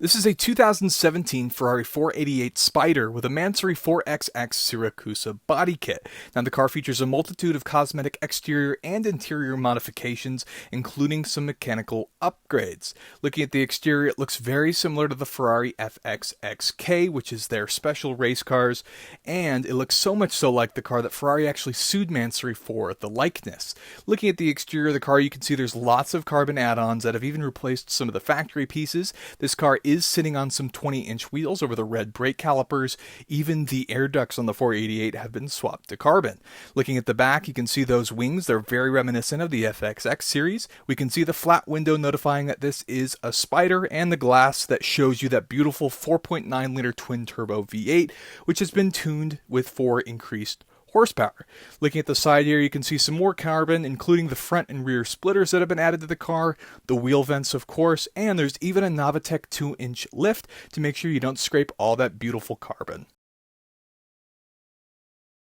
This is a 2017 Ferrari 488 Spider with a Mansory 4XX Siracusa body kit. Now, the car features a multitude of cosmetic exterior and interior modifications, including some mechanical upgrades. Looking at the exterior, it looks very similar to the Ferrari FXX-k, which is their special race cars, and it looks so much so like the car that Ferrari actually sued Mansory for the likeness. Looking at the exterior of the car, you can see there's lots of carbon add-ons that have even replaced some of the factory pieces. This car is sitting on some 20-inch wheels over the red brake calipers. Even the air ducts on the 488 have been swapped to carbon. Looking at the back, you can see those wings. They're very reminiscent of the FXX series. We can see the flat window notifying that this is a Spider, and the glass that shows you that beautiful 4.9-liter twin-turbo V8, which has been tuned with 4 increased horsepower. Looking at the side here, you can see some more carbon, including the front and rear splitters that have been added to the car, the wheel vents, of course, and there's even a Novitec 2-inch lift to make sure you don't scrape all that beautiful carbon.